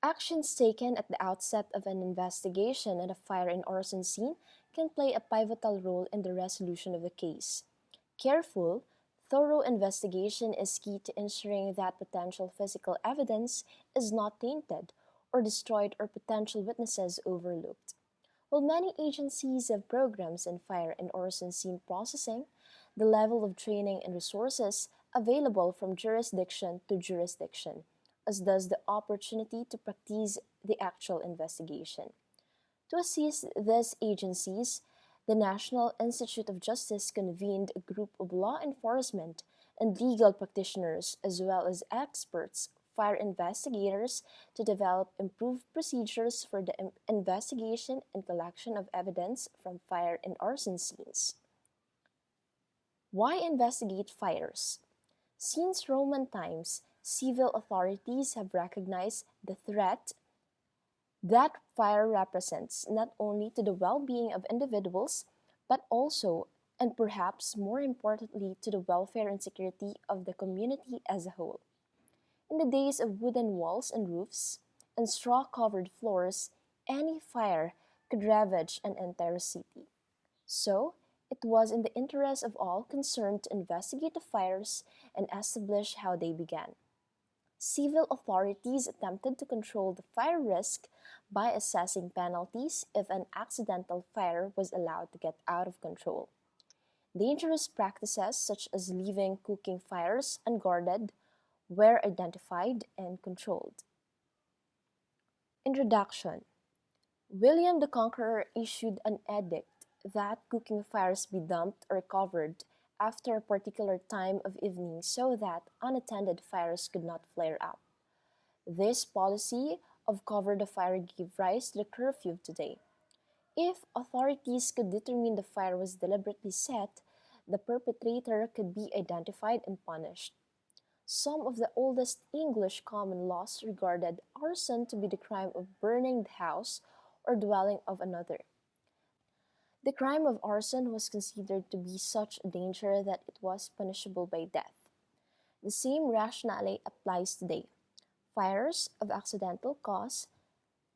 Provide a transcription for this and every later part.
Actions taken at the outset of an investigation at a fire and arson scene can play a pivotal role in the resolution of the case. Careful, thorough investigation is key to ensuring that potential physical evidence is not tainted or destroyed or potential witnesses overlooked. While many agencies have programs in fire and arson scene processing, the level of training and resources available from jurisdiction to jurisdiction, as does the opportunity to practice the actual investigation. To assist these agencies, the National Institute of Justice convened a group of law enforcement and legal practitioners as well as experts, fire investigators, to develop improved procedures for the investigation and collection of evidence from fire and arson scenes. Why investigate fires? Since Roman times, civil authorities have recognized the threat that fire represents not only to the well-being of individuals, but also, and perhaps more importantly, to the welfare and security of the community as a whole. In the days of wooden walls and roofs and straw-covered floors, any fire could ravage an entire city. So, it was in the interest of all concerned to investigate the fires and establish how they began. Civil authorities attempted to control the fire risk by assessing penalties if an accidental fire was allowed to get out of control. Dangerous practices such as leaving cooking fires unguarded were identified and controlled. Introduction. William the Conqueror issued an edict that cooking fires be dumped or covered after a particular time of evening so that unattended fires could not flare up. This policy of cover the fire gave rise to the curfew of today. If authorities could determine the fire was deliberately set, the perpetrator could be identified and punished. Some of the oldest English common laws regarded arson to be the crime of burning the house or dwelling of another. The crime of arson was considered to be such a danger that it was punishable by death. The same rationale applies today. Fires of accidental cause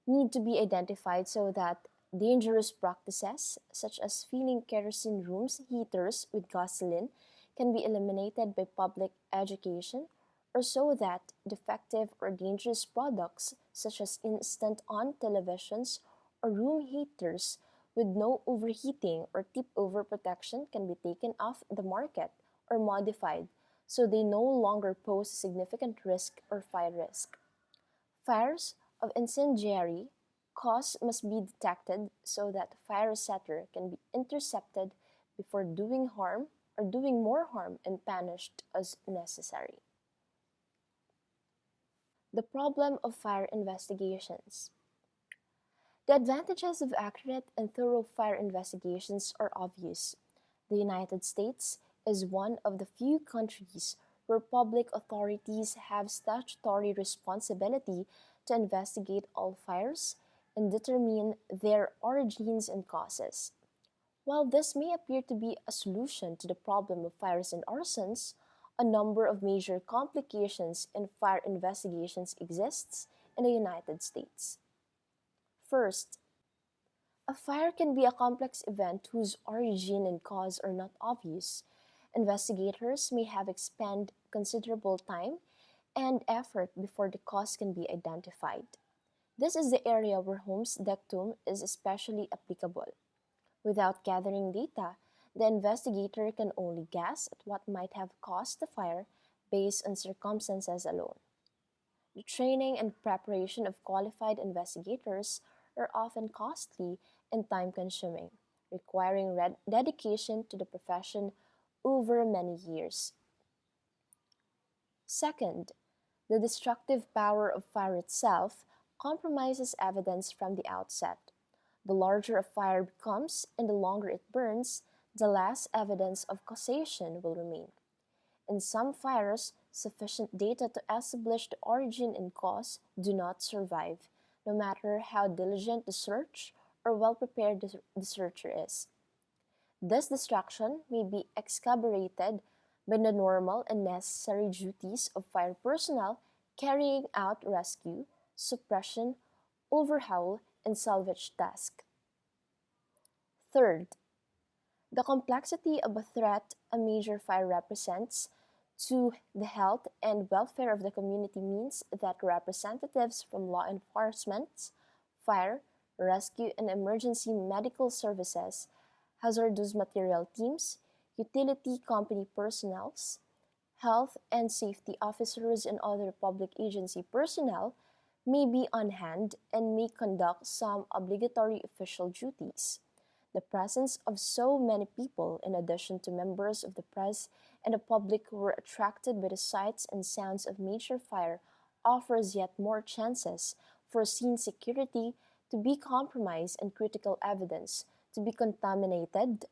need to be identified so that dangerous practices, such as filling kerosene rooms heaters with gasoline, can be eliminated by public education, or so that defective or dangerous products, such as instant on televisions or room heaters with no overheating or tip over protection, can be taken off the market or modified so they no longer pose significant risk or fire risk. Fires of incendiary cause must be detected so that the fire setter can be intercepted before doing harm or doing more harm and punished as necessary. The problem of fire investigations. The advantages of accurate and thorough fire investigations are obvious. The United States is one of the few countries where public authorities have statutory responsibility to investigate all fires and determine their origins and causes. While this may appear to be a solution to the problem of fires and arsons, a number of major complications in fire investigations exists in the United States. First, a fire can be a complex event whose origin and cause are not obvious. Investigators may have expended considerable time and effort before the cause can be identified. This is the area where Holmes' dictum is especially applicable. Without gathering data, the investigator can only guess at what might have caused the fire based on circumstances alone. The training and preparation of qualified investigators are often costly and time-consuming, requiring dedication to the profession over many years. Second, the destructive power of fire itself compromises evidence from the outset. The larger a fire becomes and the longer it burns, the less evidence of causation will remain. In some fires, sufficient data to establish the origin and cause do not survive, no matter how diligent the search or well prepared the searcher is. This destruction may be excavated by the normal and necessary duties of fire personnel carrying out rescue, suppression, overhaul, and salvage tasks. Third, the complexity of a threat a major fire represents to the health and welfare of the community means that representatives from law enforcement, fire, rescue, and emergency medical services, hazardous material teams, utility company personnel, health and safety officers, and other public agency personnel may be on hand and may conduct some obligatory official duties. The presence of so many people, in addition to members of the press and the public who were attracted by the sights and sounds of major fire, offers yet more chances for scene security to be compromised and critical evidence to be contaminated,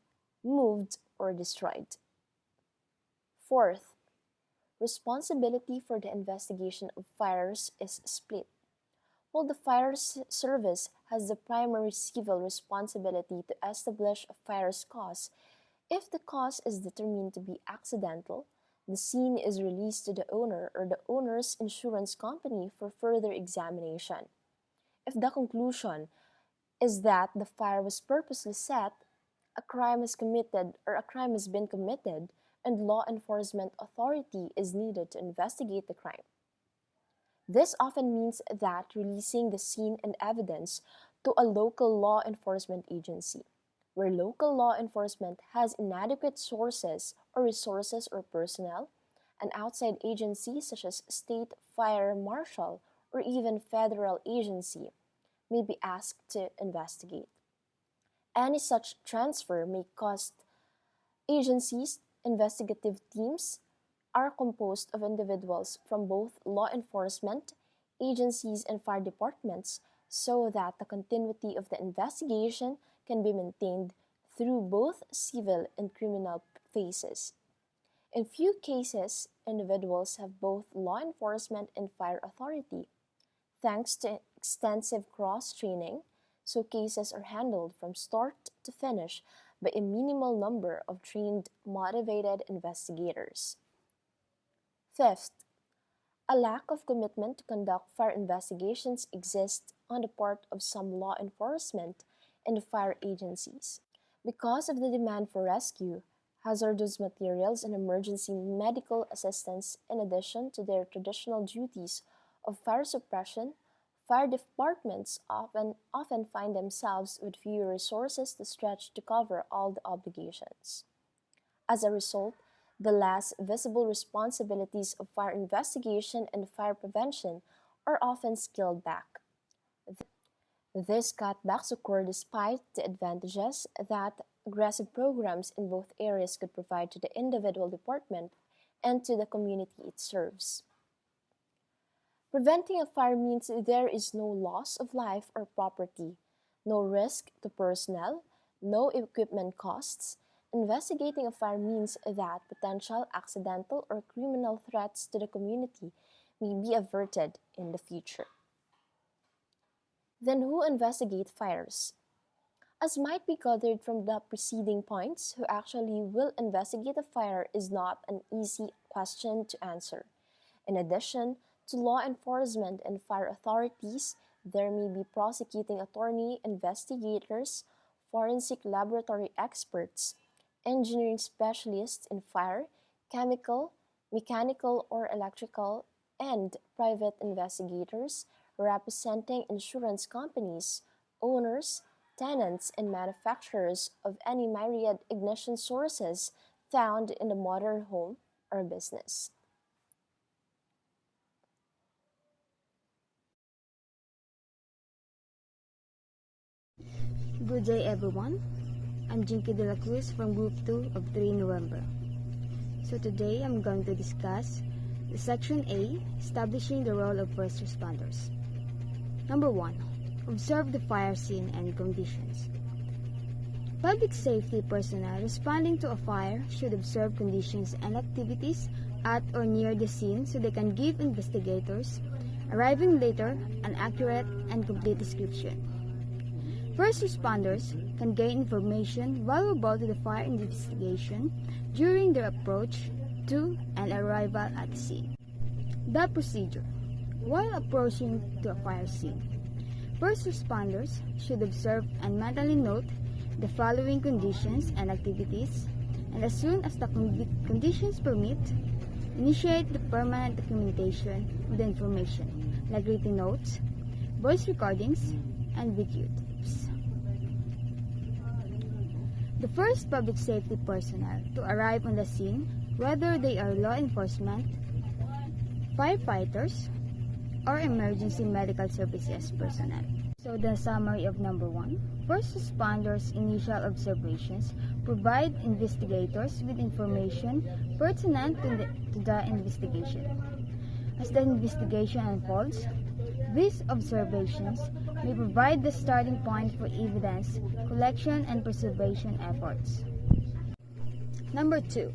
moved, or destroyed. Fourth, responsibility for the investigation of fires is split. While the fire service has the primary civil responsibility to establish a fire's cause, if the cause is determined to be accidental, the scene is released to the owner or the owner's insurance company for further examination. If the conclusion is that the fire was purposely set, a crime is committed or a crime has been committed, and law enforcement authority is needed to investigate the crime. This often means that releasing the scene and evidence to a local law enforcement agency, where local law enforcement has inadequate sources or resources or personnel, an outside agency such as state fire marshal or even federal agency may be asked to investigate. Any such transfer may cost agencies. Investigative teams are composed of individuals from both law enforcement agencies and fire departments so that the continuity of the investigation can be maintained through both civil and criminal phases. In few cases, individuals have both law enforcement and fire authority. Thanks to extensive cross-training, so cases are handled from start to finish by a minimal number of trained, motivated investigators. Fifth, a lack of commitment to conduct fire investigations exists on the part of some law enforcement and fire agencies. Because of the demand for rescue, hazardous materials, and emergency medical assistance, in addition to their traditional duties of fire suppression, fire departments often find themselves with fewer resources to stretch to cover all the obligations. As a result, the less visible responsibilities of fire investigation and fire prevention are often scaled back. These cutbacks occur despite the advantages that aggressive programs in both areas could provide to the individual department and to the community it serves. Preventing a fire means there is no loss of life or property, no risk to personnel, no equipment costs. Investigating a fire means that potential accidental or criminal threats to the community may be averted in the future. Then who investigate fires? As might be gathered from the preceding points, who actually will investigate a fire is not an easy question to answer. In addition to law enforcement and fire authorities, there may be prosecuting attorney, investigators, forensic laboratory experts, engineering specialists in fire, chemical, mechanical, or electrical, and private investigators representing insurance companies, owners, tenants, and manufacturers of any myriad ignition sources found in the modern home or business. Good day, everyone. I'm Jinky De La Cruz from Group 2 of 3 November. So today I'm going to discuss the Section A, establishing the role of first responders. Number 1. Observe the fire scene and conditions. Public safety personnel responding to a fire should observe conditions and activities at or near the scene so they can give investigators arriving later an accurate and complete description. First responders can gain information valuable to the fire investigation during their approach to and arrival at the scene. The procedure. While approaching to a fire scene, first responders should observe and mentally note the following conditions and activities, and as soon as the conditions permit, initiate the permanent documentation of the information, like written notes, voice recordings, and video tapes. The first public safety personnel to arrive on the scene, whether they are law enforcement, firefighters, or emergency medical services personnel. So the summary of number 1. First responders' initial observations provide investigators with information pertinent to the investigation. As the investigation unfolds, these observations may provide the starting point for evidence collection and preservation efforts. Number 2.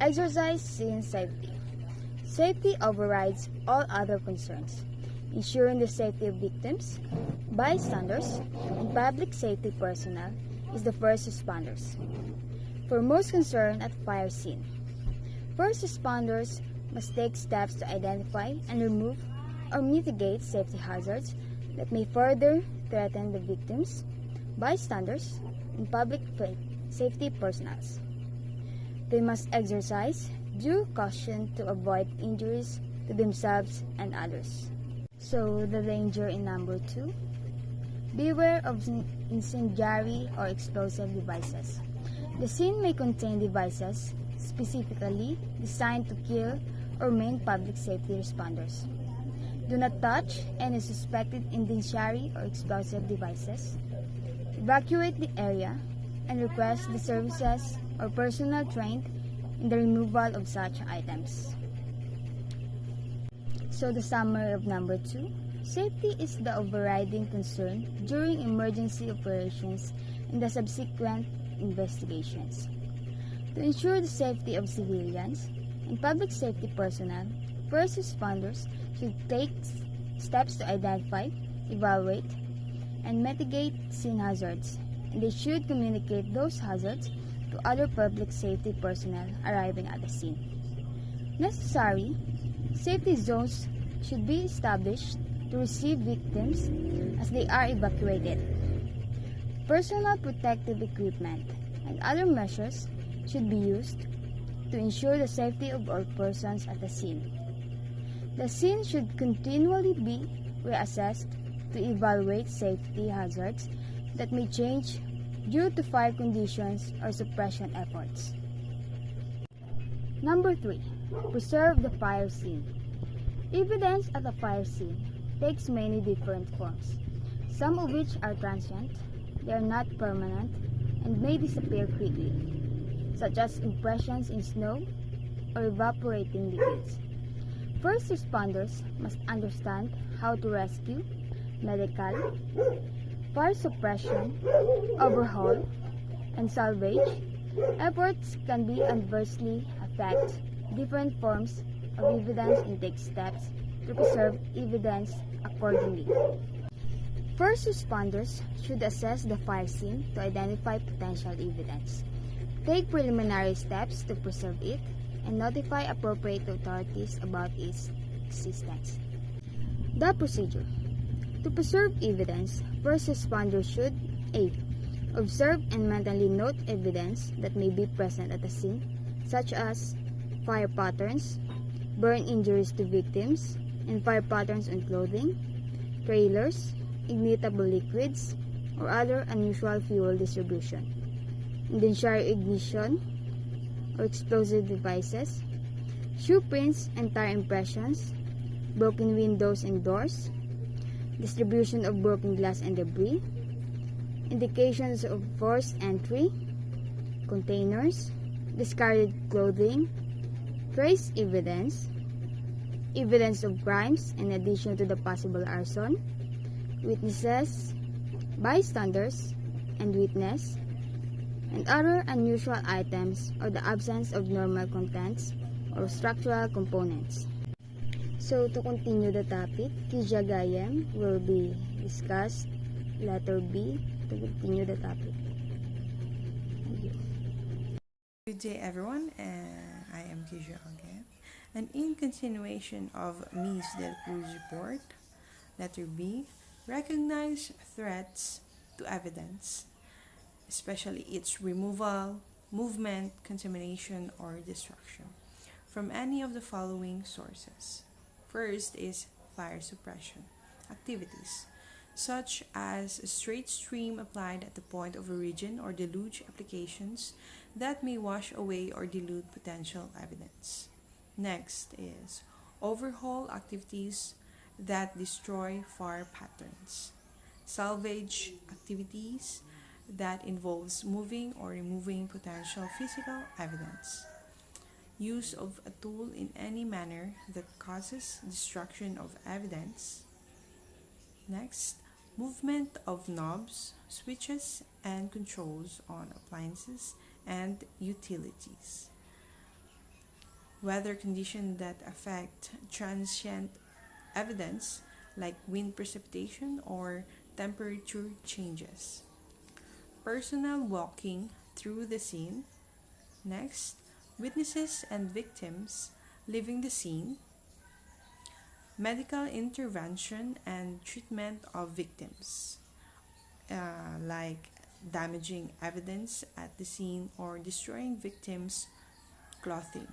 Exercise scene safety. Safety overrides all other concerns. Ensuring the safety of victims, bystanders, and public safety personnel is the first responders. For most concerned at fire scene, first responders must take steps to identify and remove or mitigate safety hazards that may further threaten the victims, bystanders, and public safety personnel. They must exercise due caution to avoid injuries to themselves and others. So, the danger in number 2. Beware of incendiary or explosive devices. The scene may contain devices specifically designed to kill or maim public safety responders. Do not touch any suspected incendiary or explosive devices. Evacuate the area and request the services or personnel trained in the removal of such items. So the summary of number 2. Safety is the overriding concern during emergency operations and the subsequent investigations. To ensure the safety of civilians and public safety personnel, first responders should take steps to identify, evaluate, and mitigate scene hazards, and they should communicate those hazards to other public safety personnel arriving at the scene. Necessary safety zones should be established to receive victims as they are evacuated. Personal protective equipment and other measures should be used to ensure the safety of all persons at the scene. The scene should continually be reassessed to evaluate safety hazards that may change due to fire conditions or suppression efforts. Number 3. Preserve the fire scene. Evidence at a fire scene takes many different forms, some of which are transient, they are not permanent, and may disappear quickly, such as impressions in snow or evaporating liquids. First responders must understand how to rescue, medical, fire suppression, overhaul, and salvage efforts can be adversely affect different forms of evidence and take steps to preserve evidence accordingly. First responders should assess the fire scene to identify potential evidence, take preliminary steps to preserve it, and notify appropriate authorities about its existence. The procedure. To preserve evidence, first responders should A. Observe and mentally note evidence that may be present at the scene, such as fire patterns, burn injuries to victims, and fire patterns on clothing, trailers, ignitable liquids, or other unusual fuel distribution, incendiary ignition or explosive devices, shoe prints and tire impressions, broken windows and doors, distribution of broken glass and debris, indications of forced entry, containers, discarded clothing, trace evidence, evidence of crimes in addition to the possible arson, witnesses, bystanders, and witness, and other unusual items or the absence of normal contents or structural components. So to continue the topic, Kijagayam will be discussed. Letter B to continue the topic. Thank you. Good day everyone, I am Kisha again. And in continuation of Ms. Del Cruz report, letter B, recognize threats to evidence, especially its removal, movement, contamination, or destruction from any of the following sources. First is fire suppression activities, such as a straight stream applied at the point of origin or deluge applications that may wash away or dilute potential evidence. Next is overhaul activities that destroy fire patterns, salvage activities that involves moving or removing potential physical evidence, use of a tool in any manner that causes destruction of evidence. Next, movement of knobs, switches, and controls on appliances and utilities. Weather conditions that affect transient evidence like wind precipitation or temperature changes. Personnel walking through the scene. Next, witnesses and victims leaving the scene. Medical intervention and treatment of victims, like damaging evidence at the scene or destroying victims' clothing.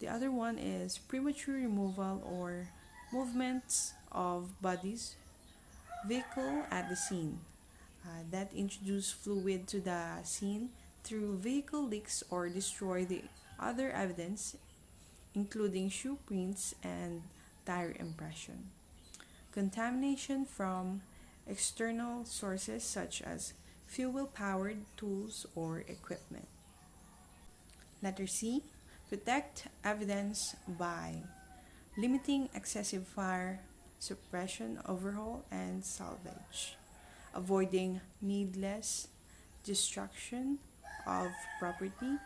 The other one is premature removal or movements of bodies, vehicle at the scene that introduce fluid to the scene through vehicle leaks or destroy the other evidence, including shoe prints and tire impression. Contamination from external sources such as fuel powered tools or equipment. Letter C. Protect evidence by limiting excessive fire suppression, overhaul, and salvage, avoiding needless destruction of property,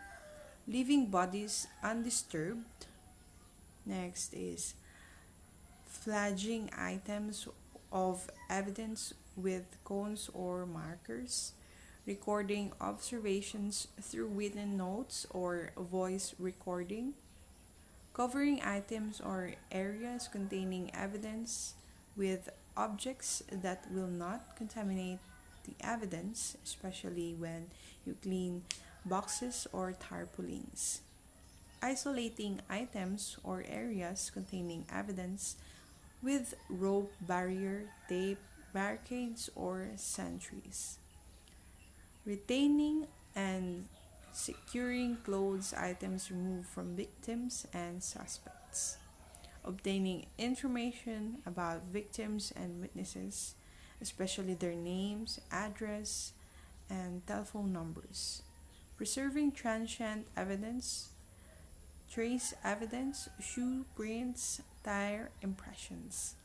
leaving bodies undisturbed. Next is flagging items of evidence with cones or markers, recording observations through written notes or voice recording, covering items or areas containing evidence with objects that will not contaminate the evidence, especially when you clean boxes or tarpaulins. Isolating items or areas containing evidence with rope barrier, tape, barricades, or sentries. Retaining and securing clothes items removed from victims and suspects. Obtaining information about victims and witnesses, especially their names, address, and telephone numbers. Preserving transient evidence, trace evidence, shoe prints, tire impressions.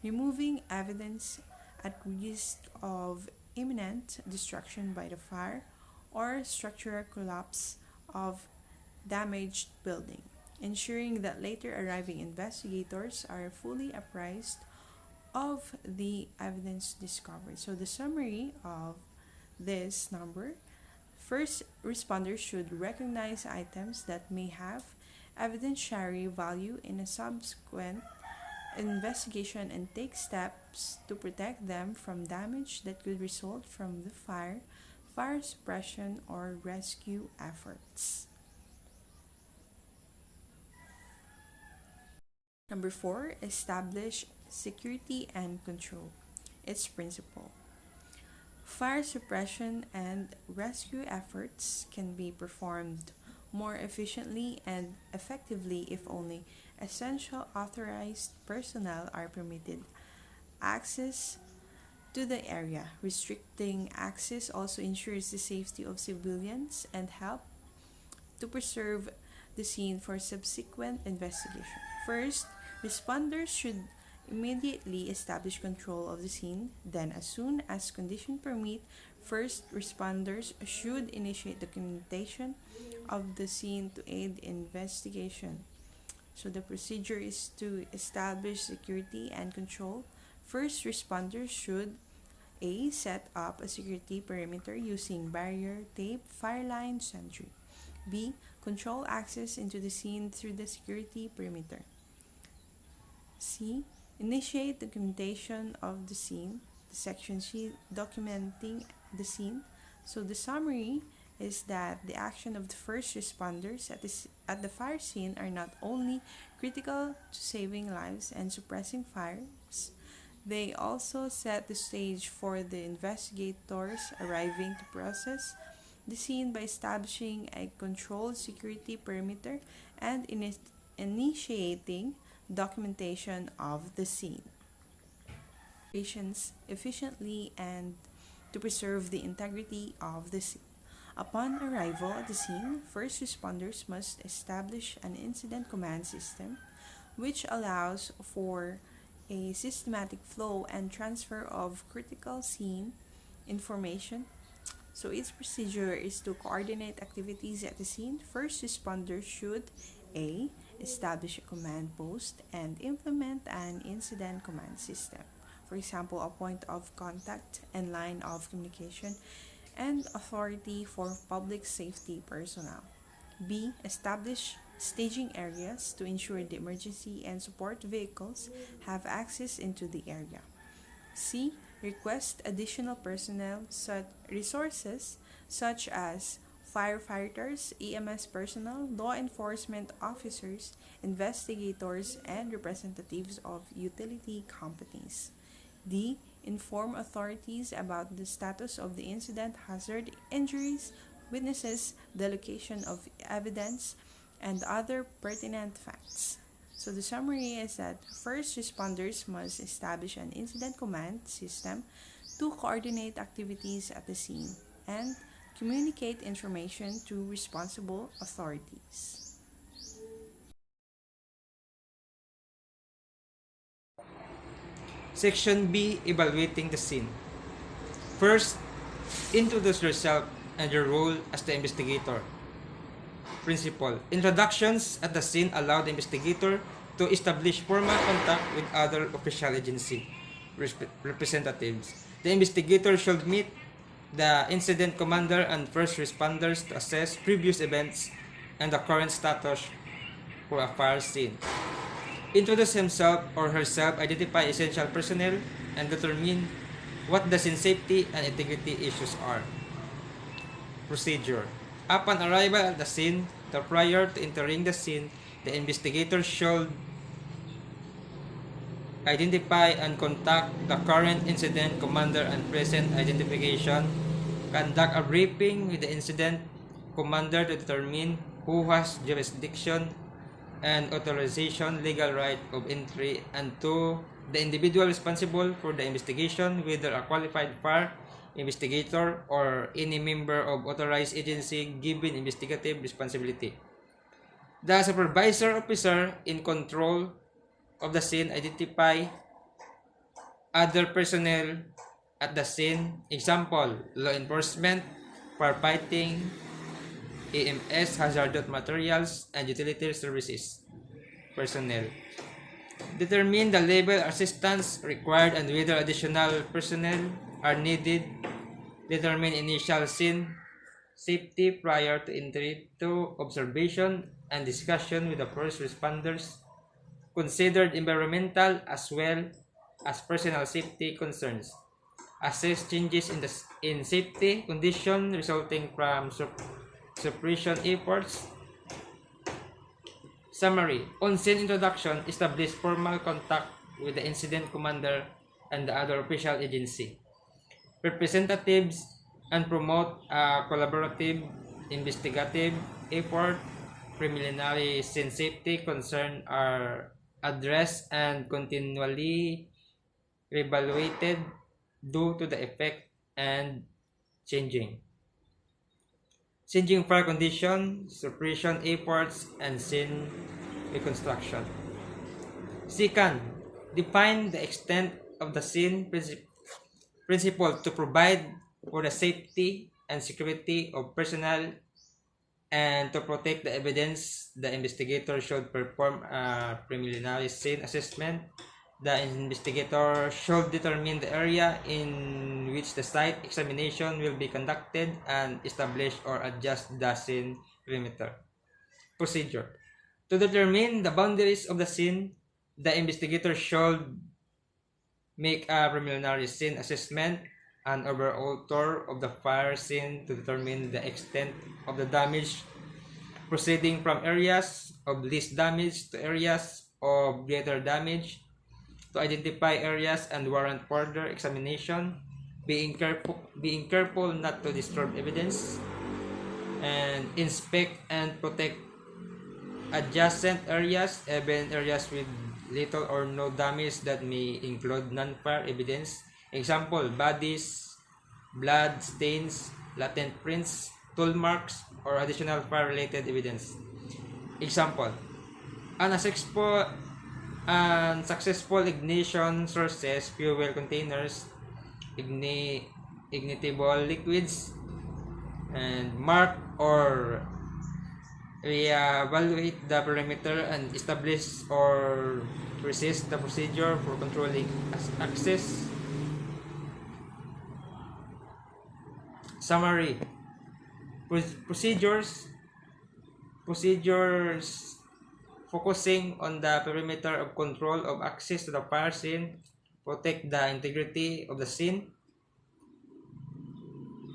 Removing evidence at risk of imminent destruction by the fire or structural collapse of damaged building. Ensuring that later arriving investigators are fully apprised of the evidence discovered. So the summary of this number: first responders should recognize items that may have evidentiary value in a subsequent investigation and take steps to protect them from damage that could result from the fire, fire suppression, or rescue efforts. Number 4, establish security and control. Its principle. Fire suppression and rescue efforts can be performed more efficiently and effectively if only essential authorized personnel are permitted access to the area. Restricting access also ensures the safety of civilians and help to preserve the scene for subsequent investigation. First, responders should immediately establish control of the scene. Then, as soon as conditions permit, first responders should initiate documentation of the scene to aid investigation. So the procedure is to establish security and control. First responders should A. Set up a security perimeter using barrier, tape, fire line, sentry. B. Control access into the scene through the security perimeter. C. Initiate documentation of the scene. The section C. Documenting the scene. So the summary is that the action of the first responders at the fire scene are not only critical to saving lives and suppressing fires, they also set the stage for the investigators arriving to process the scene by establishing a controlled security perimeter and initiating documentation of the scene. Operations efficiently and to preserve the integrity of the scene. Upon arrival at the scene, first responders must establish an incident command system which allows for a systematic flow and transfer of critical scene information. So its procedure is to coordinate activities at the scene. First responders should A. Establish a command post and implement an incident command system. For example, a point of contact and line of communication and authority for public safety personnel. B. Establish staging areas to ensure the emergency and support vehicles have access into the area. C. Request additional personnel resources such as firefighters, EMS personnel, law enforcement officers, investigators, and representatives of utility companies. D. Inform authorities about the status of the incident, hazard, injuries, witnesses, the location of evidence, and other pertinent facts. So the summary is that first responders must establish an incident command system to coordinate activities at the scene and communicate information to responsible authorities. Section B. Evaluating the scene. First, introduce yourself and your role as the investigator. Principle. Introductions at the scene allow the investigator to establish formal contact with other official agency representatives. The investigator should meet the incident commander and first responders to assess previous events and the current status for a fire scene. Introduce himself or herself, identify essential personnel, and determine what the scene safety and integrity issues are. Procedure. Upon arrival at the scene, prior to entering the scene, the investigator should identify and contact the current incident commander and present identification, conduct a briefing with the incident commander to determine who has jurisdiction and authorization, legal right of entry, and to the individual responsible for the investigation, whether a qualified fire investigator or any member of authorized agency given investigative responsibility. The supervisor officer in control of the scene identify other personnel at the scene, example, law enforcement, firefighting, EMS, hazardous materials, and utility services personnel. Determine the level of assistance required and whether additional personnel are needed. Determine initial scene safety prior to entry to observation and discussion with the first responders. Considered environmental as well as personal safety concerns. Assess changes in safety condition resulting from suppression efforts. Summary. On-scene introduction, establish formal contact with the incident commander and the other official agency representatives and promote a collaborative investigative effort. Preliminary scene safety concerns are addressed and continually reevaluated due to the effect and changing fire condition, suppression efforts, and scene reconstruction. Second, define the extent of the scene principle to provide for the safety and security of personnel and to protect the evidence. The investigator should perform a preliminary scene assessment The investigator should determine the area in which the site examination will be conducted and establish or adjust the scene perimeter. Procedure. To determine the boundaries of the scene, the investigator should make a preliminary scene assessment, an overall tour of the fire scene to determine the extent of the damage, proceeding from areas of least damage to areas of greater damage, to identify areas and warrant further examination, being careful not to disturb evidence, and inspect and protect adjacent areas, even areas with little or no damage that may include non-fire evidence. Example, bodies, blood stains, latent prints, tool marks, or additional fire-related evidence. Example, unsuccessful ignition sources, fuel containers, ignitable liquids, and mark or reevaluate the perimeter and establish or resist the procedure for controlling access. Summary. Procedures focusing on the perimeter of control of access to the fire scene, protect the integrity of the scene.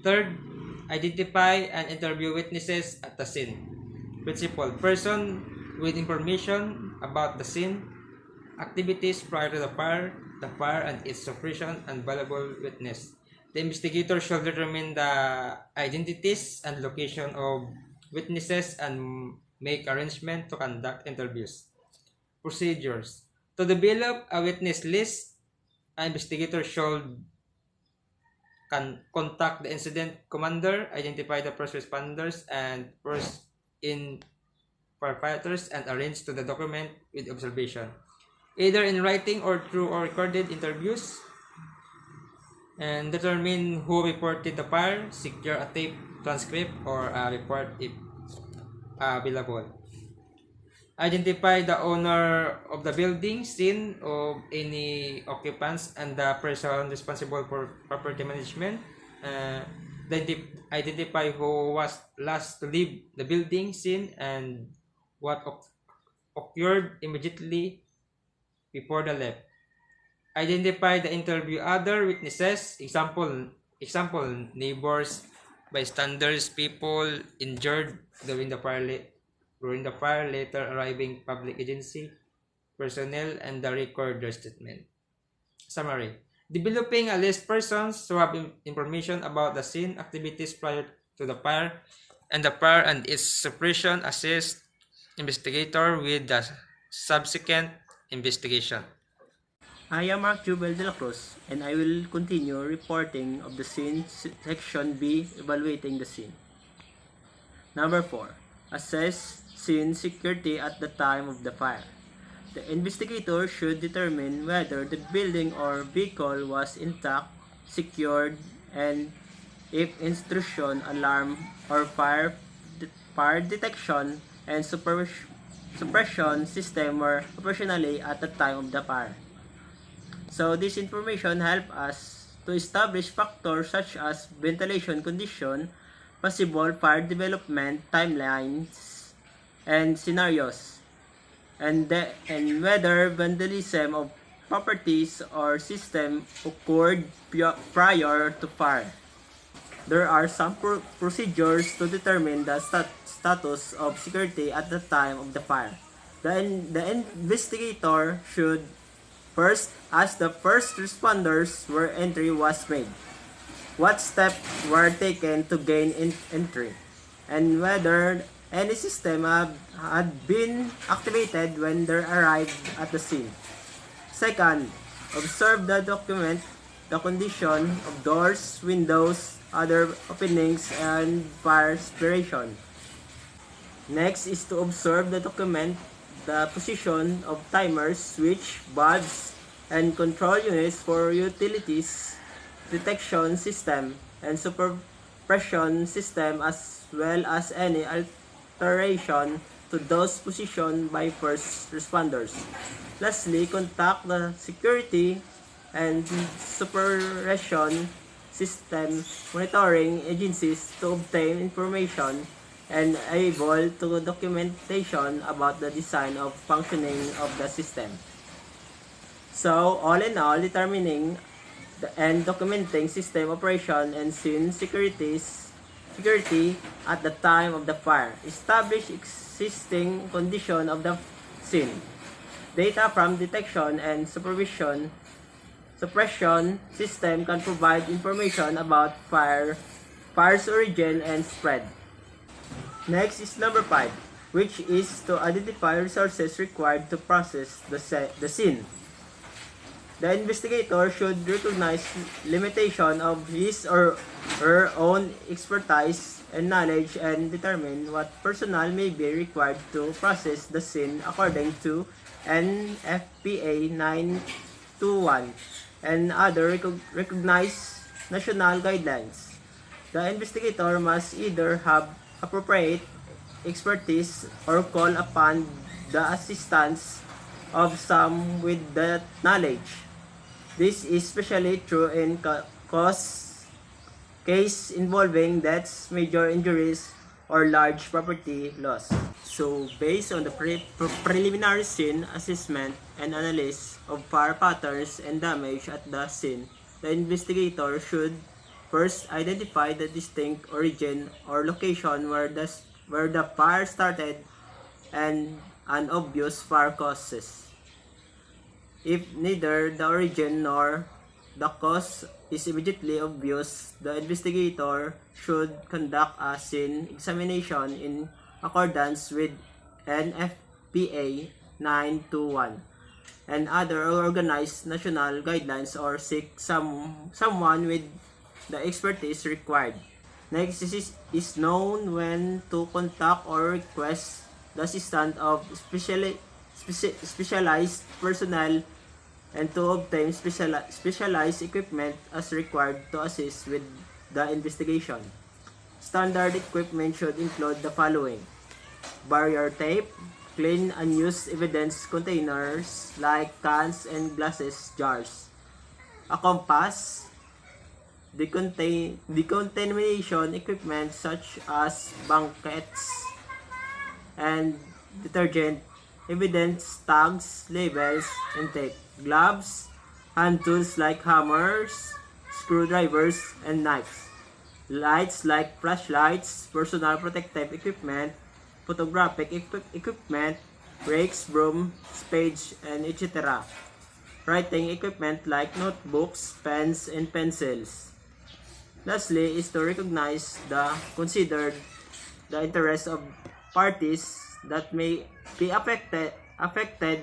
Third, identify and interview witnesses at the scene. Principal, person with information about the scene, activities prior to the fire and its suppression, and valuable witness. The investigator shall determine the identities and location of witnesses and make arrangement to conduct interviews. Procedures. To develop a witness list, an investigator should contact the incident commander, identify the first responders and first in firefighters, and arrange to the document with observation, either in writing or through or recorded interviews, and determine who reported the fire, secure a tape transcript or a report if available. Identify the owner of the building, scene of any occupants, and the person responsible for property management. Identify who was last to leave the building, scene, and what occurred immediately before the left. Identify the interview other witnesses, example neighbors, bystanders, people injured during the fire, later arriving public agency personnel, and the recorder's statement. Summary. Developing a list persons who have information about the scene, activities prior to the fire and its suppression, assist investigator with the subsequent investigation. I am Mark Jubel de la Cruz, and I will continue reporting of the scene, section B, evaluating the scene. Number 4. Assess scene security at the time of the fire. The investigator should determine whether the building or vehicle was intact, secured, and if intrusion, alarm, or fire detection and suppression system were operationally at the time of the fire. So this information helps us to establish factors such as ventilation condition, possible fire development timelines, and scenarios, and whether vandalism of properties or system occurred prior to fire. There are some procedures to determine the status of security at the time of the fire. The investigator should first ask the first responders where entry was made, what steps were taken to gain entry, and whether any system had been activated when they arrived at the scene. Second, observe the document the condition of doors, windows, other openings, and fire expiration. Next is to observe the document the position of timers, switch, bulbs, and control units for utilities, detection system, and suppression system, as well as any alteration to those positioned by first responders. Lastly, contact the security and suppression system monitoring agencies to obtain information and able to documentation about the design of functioning of the system. So, all in all, determining and documenting system operation and scene security at the time of the fire. Establish existing condition of the scene. Data from detection and suppression system can provide information about fire's origin and spread. Next is number 5, which is to identify resources required to process the scene. The investigator should recognize limitation of his or her own expertise and knowledge and determine what personnel may be required to process the scene according to NFPA 921 and other recognized national guidelines. The investigator must either have appropriate expertise or call upon the assistance of some with that knowledge. This is especially true in case involving deaths, major injuries, or large property loss. So, based on the preliminary scene assessment and analysis of fire patterns and damage at the scene, the investigator should first identify the distinct origin or location where the fire started and an obvious fire causes. If neither the origin nor the cause is immediately obvious, the investigator should conduct a scene examination in accordance with NFPA 921 and other organized national guidelines or seek someone with the expertise required. Next is known when to contact or request the assistance of specialized personnel and to obtain specialized equipment as required to assist with the investigation. Standard equipment should include the following: barrier tape, clean unused evidence containers like cans and glasses jars, a compass, decontamination equipment such as buckets and detergent, evidence tags, labels, and tape, gloves, hand tools like hammers, screwdrivers, and knives, lights like flashlights, personal protective equipment, photographic equipment, rakes, broom, spades, and etc. Writing equipment like notebooks, pens, and pencils. Lastly is to recognize consider the interests of parties that may be affected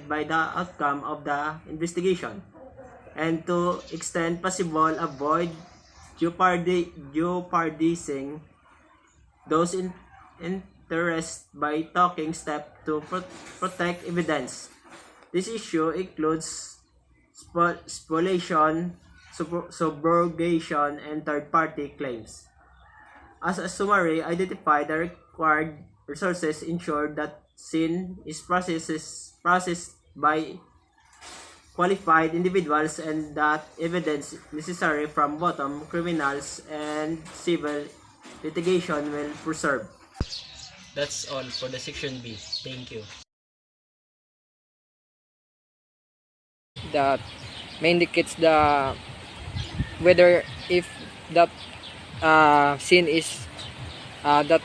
by the outcome of the investigation, and to extend possible avoid jeopardizing those interests by taking steps to protect evidence. This issue includes spoliation, subrogation, and third-party claims. As a summary, identify the required resources, ensure that scene is processed by qualified individuals, and that evidence necessary from both criminals and civil litigation will preserve. That's all for the section B. Thank you. That may indicates the whether if that scene is that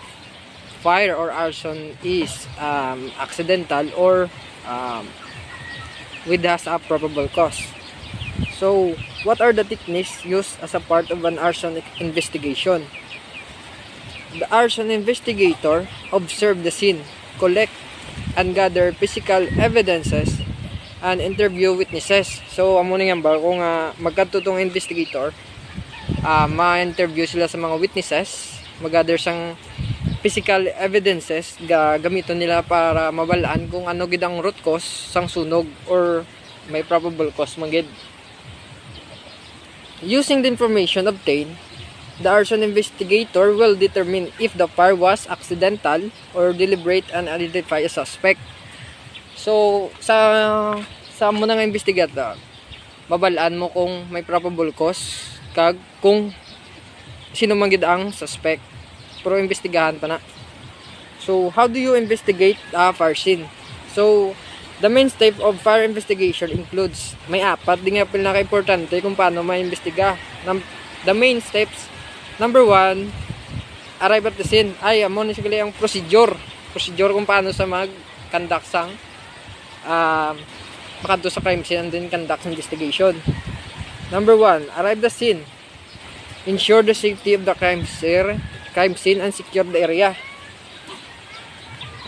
fire or arson is accidental or with has a probable cause. So, what are the techniques used as a part of an arson investigation? The arson investigator observe the scene, collect and gather physical evidences, and interview witnesses. So, amo na yan ba kung magkatutong investigator, ma-interview sila sa mga witnesses, mag-gather sang physical evidences gamiton nila para mabalaan kung ano gid ang root cause sang sunog or may probable cause man gid. Using the information obtained, The arson investigator will determine if the fire was accidental or deliberate and identify a suspect. So, sa mo nga investigator, babalaan mo kung may probable cause kag kung sino man gid ang suspect. Pero investigahan pa na. So, how do you investigate a fire scene? So, the main step of fire investigation includes, may apat, di nga pinaka-importante kung paano ma-investiga. The main steps, number 1, arrive at the scene. Ay, amo na siguli ang procedure kung paano sa mag-conduct sang makadto sa crime scene and then conduct investigation. Number 1, arrive the scene. Ensure the safety of the crime scene and secure the area.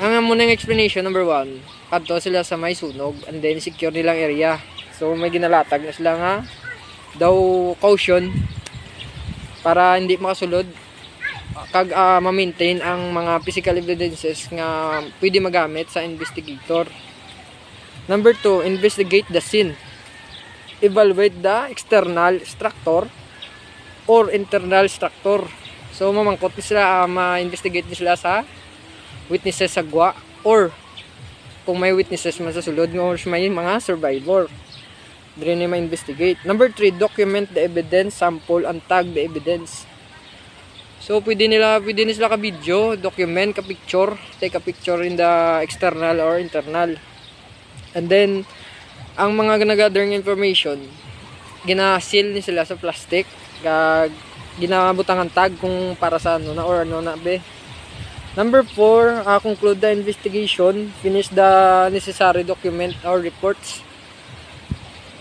Ang muna yung explanation, number 1, kadto sila sa may sunog and then secure nilang area. So may ginalatag na sila nga daw caution para hindi makasulod kag ma-maintain ang mga physical evidences nga pwede magamit sa investigator. Number 2, investigate the scene. Evaluate the external structure or internal structure. So mamangkot sila, ma-investigate sila sa witnesses sa gwa or kung may witnesses man sa sulod or may mga survivor. Dire na ma-investigate. Number 3, document the evidence, sample and tag the evidence. So pwede nila ka-video, document, ka-picture, take a picture in the external or internal. And then ang mga ginagathering information, gina-seal ni sila sa plastic, kag ginabutang ang tag kung para sa ano na or ano na be. Number 4, conclude the investigation, finish the necessary document or reports.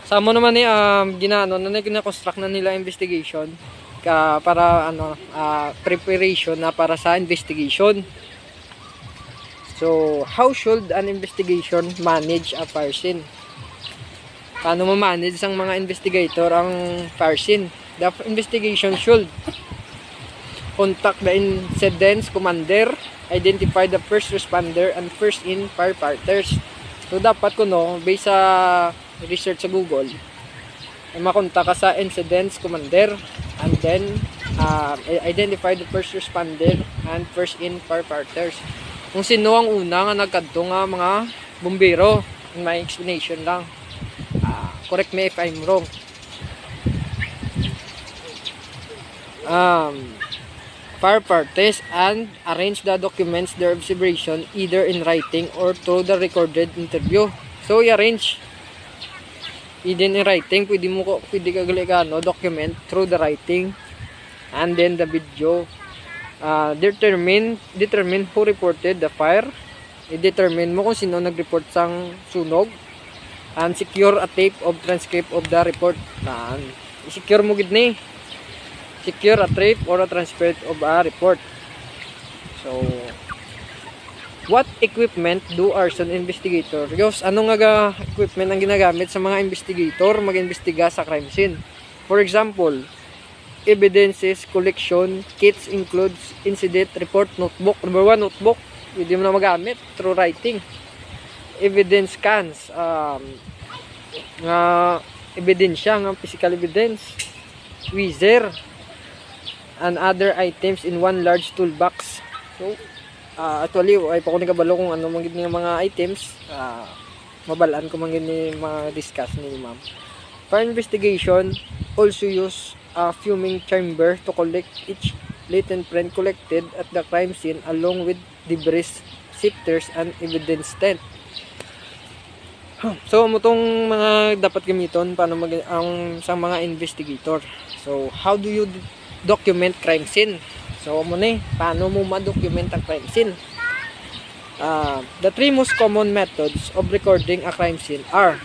Sa mo naman ni gina-construct na nila investigation para preparation na para sa investigation. So, how should an investigation manage a fire scene? Paano ma-manage ang mga investigator ang fire scene? The investigation should contact the incident's commander, identify the first responder and first in firefighters. So dapat based sa research sa Google, ay makontak ka sa incident's commander and then identify the first responder and first in firefighters. Kung sino ang una nga nagkadto nga mga bumbero, in my explanation lang. Correct me if I'm wrong. Firefighters and arrange the documents their observation either in writing or through the recorded interview. So i-arrange either in writing, pwede ka document through the writing and then the video. Determine who reported the fire. I-determine mo kung sino nag-report sang sunog and secure a tape of transcript of the report. I-secure mo gid ni. Secure a tape or a transcript of a report. So, what equipment do arson investigator use? Ano nga equipment ang ginagamit sa mga investigator mag-imbestiga sa crime scene? For example, evidences collection kits includes incident report notebook. Number 1, notebook. Pwede mo na magamit through writing. Evidence scans. Ebidensya, physical evidence. Tweezer. And other items in one large toolbox. So, actually, ay pa ko nagabalo kung ano magiging mga items. Mabalaan ko magiging mga discuss ni ma'am. For investigation, also use a fuming chamber to collect each latent print collected at the crime scene along with debris sifters and evidence tent. So, mutong mga dapat gamiton paano sa mga investigator. So, how do you document crime scene? So, paano mo ma-document ang crime scene? The 3 most common methods of recording a crime scene are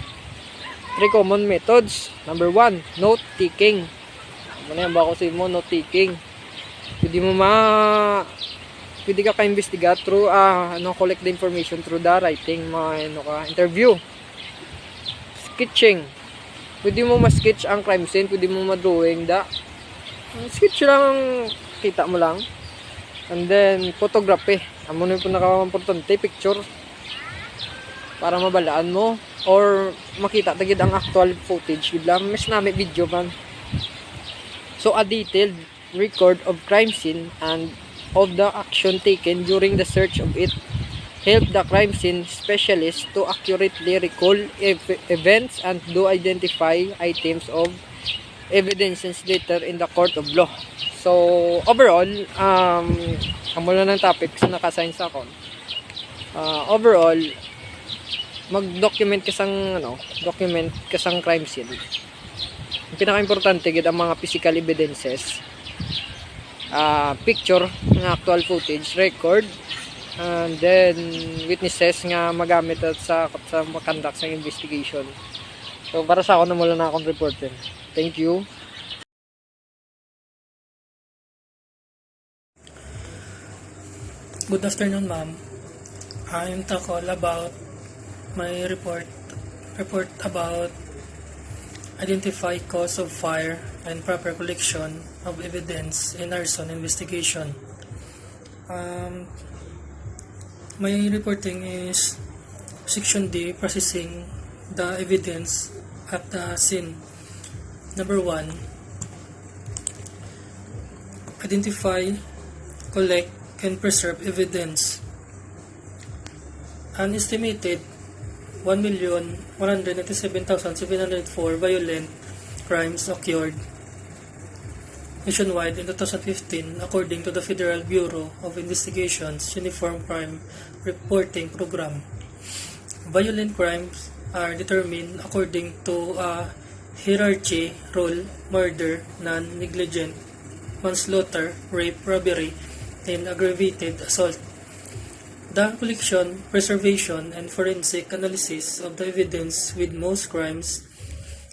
3 common methods. Number 1, note taking. Note taking. Pwede ka ka-investiga through collect the information through the writing, interview. Sketching. Pwede mo ma-sketch ang crime scene, pwede mo ma-drawing sketch lang, kita mo lang. And then photography. Amo na yung pinaka-importante, picture. Para mabalaan mo or makita tagid ang actual footage. Mas nami video man. So a detailed record of crime scene and of the action taken during the search of it. Help the crime scene specialist to accurately recall events and to identify items of evidences later in the court of law. So, overall, ang mula ng topic sa naka-assign sa ako, overall, mag-document document kasang crime scene. Ang pinaka-importante gid ang mga physical evidences, picture ng actual footage, record, and then witnesses nga magamit sa conduct sa investigation. So para sa ako namula na akong reporter. Thank you. Good afternoon, ma'am. I'm talk all about my report about identify cause of fire and proper collection of evidence in arson investigation. My reporting is Section D, processing the evidence at the scene. Number 1, identify, collect, and preserve evidence. An estimated 1,197,704 violent crimes occurred nationwide in 2015 according to the Federal Bureau of Investigation's Uniform Crime Reporting Program. Violent crimes are determined according to a hierarchy: rule, murder, non-negligent, manslaughter, rape, robbery, and aggravated assault. The collection, preservation, and forensic analysis of the evidence with most crimes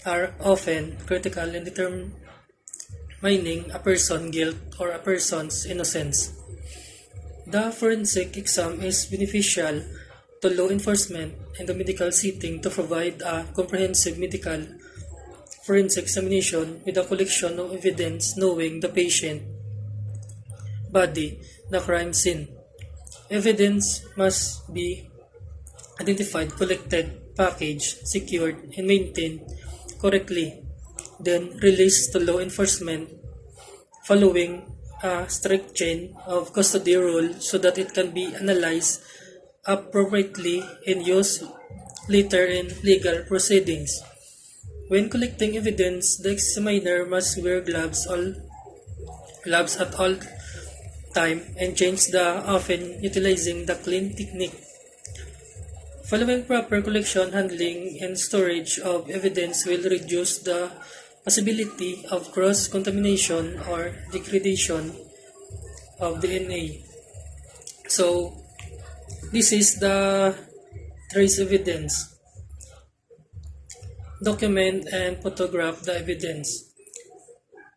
are often critical in determining a person's guilt or a person's innocence. The forensic exam is beneficial to law enforcement in the medical setting to provide a comprehensive medical forensic examination with a collection of evidence knowing the patient body, the crime scene. Evidence must be identified, collected, packaged, secured, and maintained correctly, then released to law enforcement following a strict chain of custody rule so that it can be analyzed appropriately and used later in legal proceedings. When collecting evidence, the examiner must wear gloves at all time and change the often utilizing the clean technique. Following proper collection, handling, and storage of evidence will reduce the possibility of cross-contamination or degradation of DNA. So, this is the trace evidence. Document and photograph the evidence.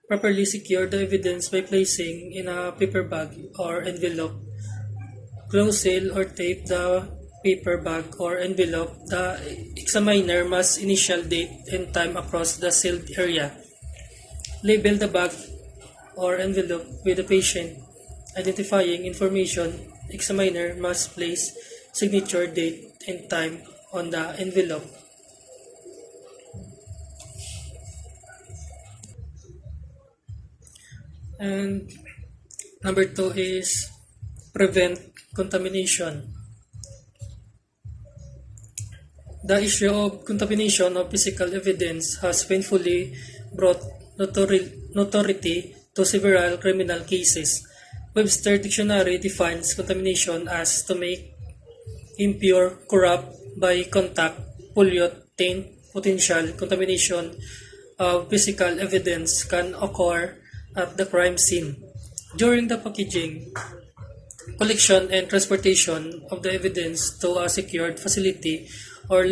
Properly secure the evidence by placing in a paper bag or envelope. Close, seal, or tape the paper bag or envelope. The examiner must initial date and time across the sealed area. Label the bag or envelope with the patient identifying information. Examiner must place signature, date, and time on the envelope. And number 2 is prevent contamination. The issue of contamination of physical evidence has painfully brought notoriety to several criminal cases. Webster Dictionary defines contamination as to make impure, corrupt, by contact, pollute, taint. Potential contamination of physical evidence can occur at the crime scene. During the packaging, collection, and transportation of the evidence to a secured facility or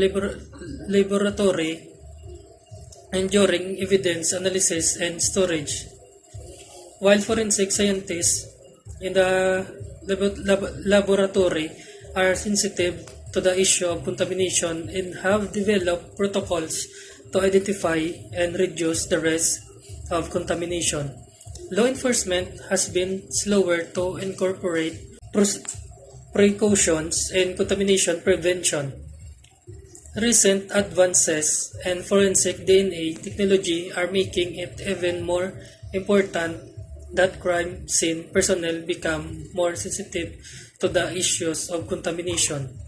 laboratory, and during evidence analysis and storage. While forensic scientists in the laboratory are sensitive to the issue of contamination and have developed protocols to identify and reduce the risk of contamination, law enforcement has been slower to incorporate precautions in contamination prevention. Recent advances in forensic DNA technology are making it even more important that crime scene personnel become more sensitive to the issues of contamination.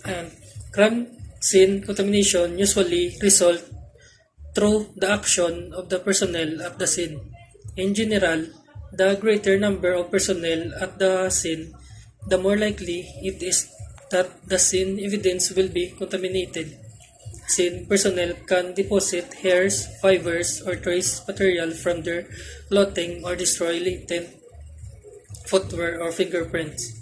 And crime scene contamination usually result through the action of the personnel at the scene. In general, the greater number of personnel at the scene, the more likely it is that the scene evidence will be contaminated. Scene personnel can deposit hairs, fibers, or trace material from their clothing or destroy latent footwear or fingerprints.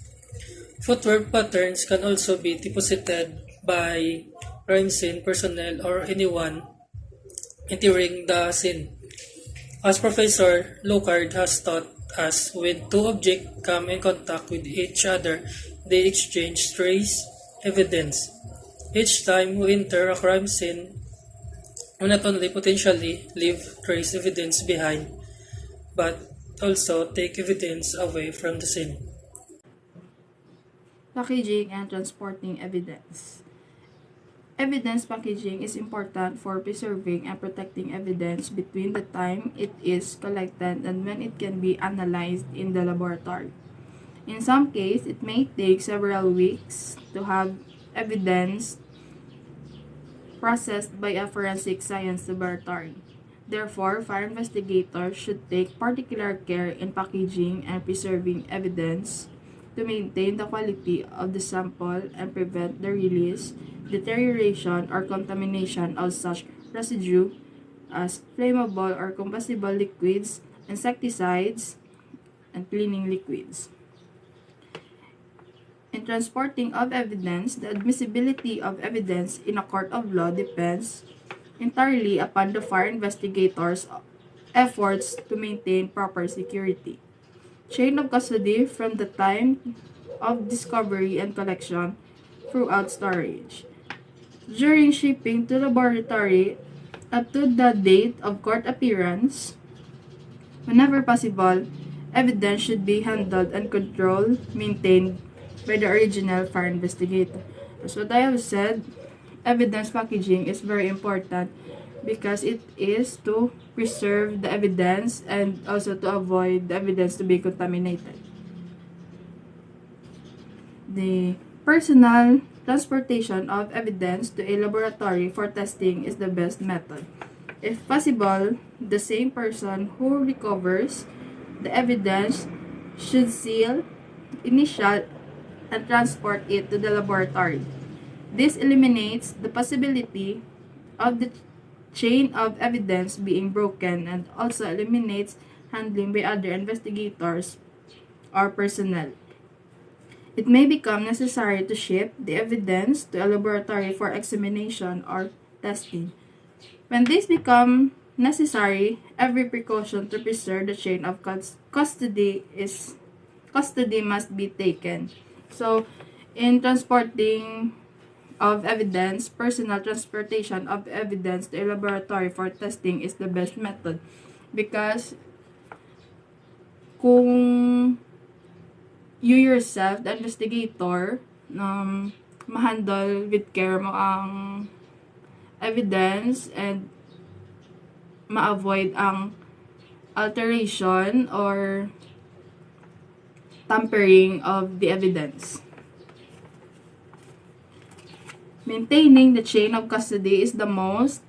Footwear patterns can also be deposited by crime scene personnel or anyone entering the scene. As Professor Locard has taught us, when two objects come in contact with each other, they exchange trace evidence. Each time we enter a crime scene, we not only potentially leave trace evidence behind, but also take evidence away from the scene. Packaging and transporting evidence. Evidence packaging is important for preserving and protecting evidence between the time it is collected and when it can be analyzed in the laboratory. In some cases, it may take several weeks to have evidence processed by a forensic science laboratory. Therefore, fire investigators should take particular care in packaging and preserving evidence to maintain the quality of the sample and prevent the release, deterioration, or contamination of such residue as flammable or combustible liquids, insecticides, and cleaning liquids. In transporting of evidence, the admissibility of evidence in a court of law depends entirely upon the fire investigators' efforts to maintain proper security. Chain of custody from the time of discovery and collection throughout storage. During shipping to laboratory up to the date of court appearance, whenever possible, evidence should be handled and controlled, maintained by the original fire investigator. As what I have said, evidence packaging is very important because it is to preserve the evidence and also to avoid the evidence to be contaminated. The personal transportation of evidence to a laboratory for testing is the best method. If possible, the same person who recovers the evidence should seal, initial, and transport it to the laboratory. This eliminates the possibility of the chain of evidence being broken and also eliminates handling by other investigators or personnel. It may become necessary to ship the evidence to a laboratory for examination or testing. When this becomes necessary, every precaution to preserve the chain of custody must be taken. So, in transporting of evidence, personal transportation of evidence to a laboratory for testing is the best method because kung you yourself, the investigator, ma-handle with care mo ang evidence and ma-avoid ang alteration or tampering of the evidence. Maintaining the chain of custody is the most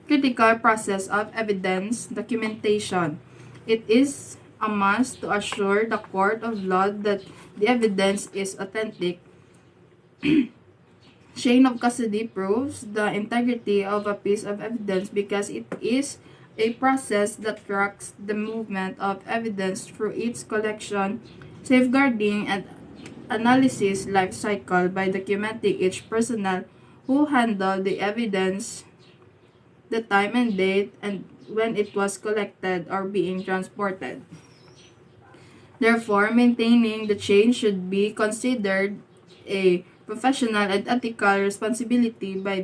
critical process of evidence documentation. It is a must to assure the court of law that the evidence is authentic. Chain of custody proves the integrity of a piece of evidence because it is a process that tracks the movement of evidence through its collection, safeguarding, and analysis life cycle by documenting each personnel who handled the evidence, the time and date, and when it was collected or being transported. Therefore, maintaining the chain should be considered a professional and ethical responsibility by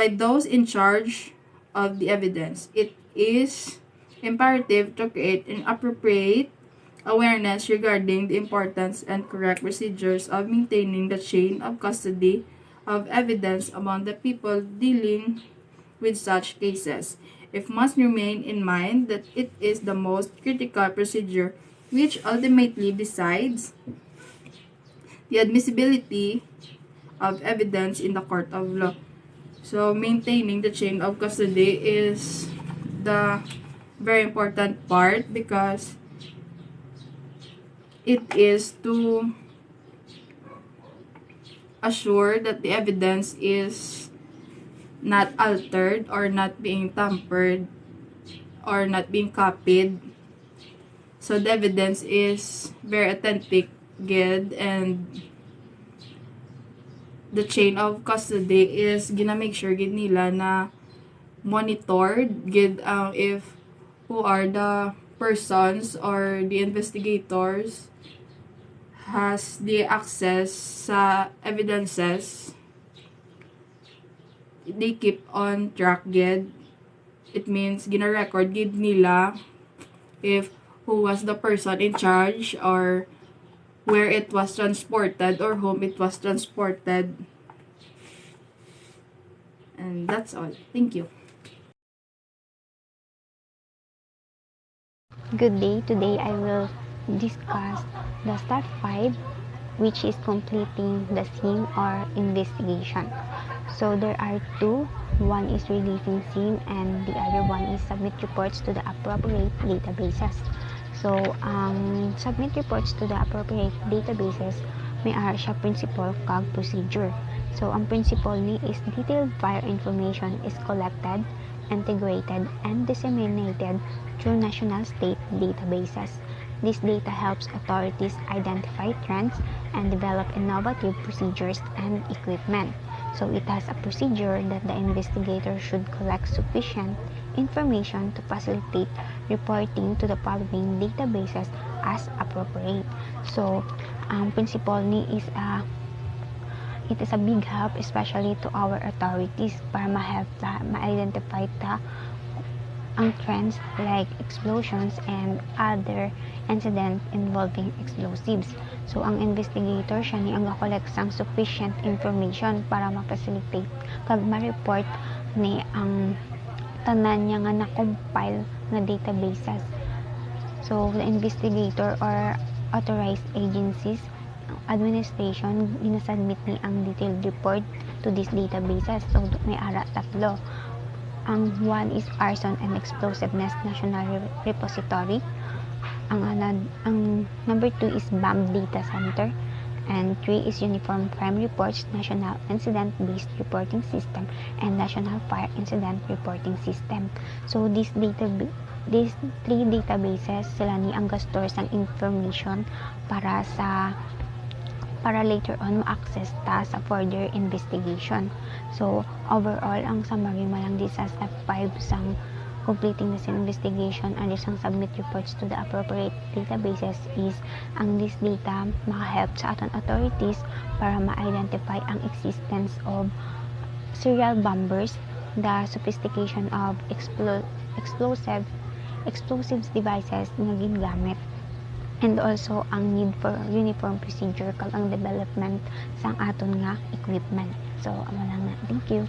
those in charge of the evidence. It is imperative to create an appropriate awareness regarding the importance and correct procedures of maintaining the chain of custody of evidence among the people dealing with such cases. It must remain in mind that it is the most critical procedure which ultimately decides the admissibility of evidence in the court of law. So maintaining the chain of custody is the very important part because it is to assure that the evidence is not altered or not being tampered or not being copied. So the evidence is very authentic, good, and the chain of custody is gonna make sure gid nila na monitored gid if who are the persons or the investigators has the access sa evidences. They keep on track gid. It means gina record gid nila if who was the person in charge or where it was transported or whom it was transported. And that's all. Thank you. Good day. Today I will discuss the step 5, which is completing the scene or investigation. So there are two. One is releasing scene and the other one is submit reports to the appropriate databases. So, submit reports to the appropriate databases may siya principal COG procedure. So, ang principle ni is detailed fire information is collected, integrated, and disseminated through national state databases. This data helps authorities identify trends and develop innovative procedures and equipment. So it has a procedure that the investigator should collect sufficient information to facilitate reporting to the following databases as appropriate. So, principle ni is it is a big help especially to our authorities para ma-help ma-identify ang trends like explosions and other incident involving explosives. So, ang investigator siya ni ang ga-collect sang sufficient information para ma-facilitate kag ma-report ni ang tanan niya nga na-compile na databases. So, the investigator or authorized agencies administration ginasubmit ni ang detailed report to these databases. So, may ara tatlo. Ang one is Arson and Explosiveness National Repository. Ang number 2 is BAM Data Center. And 3 is Uniform Crime Reports, National Incident-Based Reporting System, and National Fire Incident Reporting System. So, these 3 databases, sila ni ang gastor sang information para later on ma-access ta sa further investigation. So, overall, ang summary malang di sa step 5 sang completing this investigation and isang submit reports to the appropriate databases is ang this data maka-help sa aton authorities para ma-identify ang existence of serial bombers, the sophistication of explosives devices na ginagamit, and also ang need for uniform procedure kag ang development sang aton nga equipment. So, amo lang na. Thank you.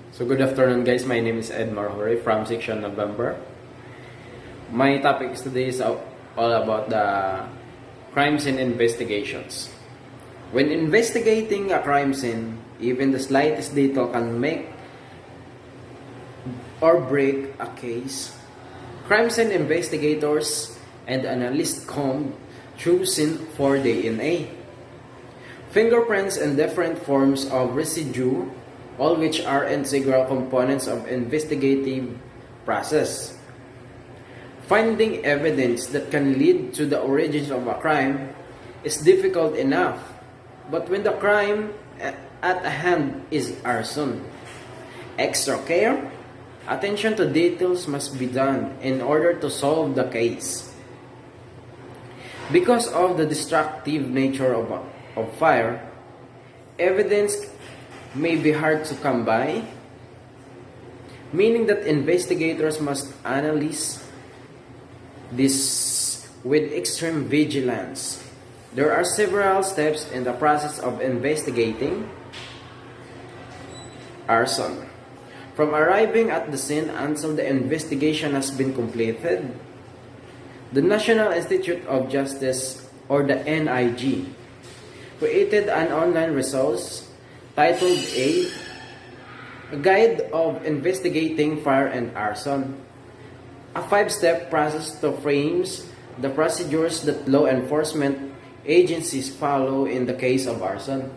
So good afternoon guys, my name is Ed Marhore from Section November. My topic today is all about the crime scene investigations. When investigating a crime scene, even the slightest detail can make or break a case. Crime scene investigators and analysts comb through scene for DNA, fingerprints, and different forms of residue, all which are integral components of investigative process. Finding evidence that can lead to the origins of a crime is difficult enough, but when the crime at hand is arson, extra care, attention to details must be done in order to solve the case. Because of the destructive nature of fire, evidence may be hard to come by, meaning that investigators must analyze this with extreme vigilance. There are several steps in the process of investigating arson. from arriving at the scene until the investigation has been completed. The National Institute of Justice, or the NIJ, created an online resource titled A Guide of Investigating Fire and Arson, a 5-step process to frame the procedures that law enforcement agencies follow in the case of arson.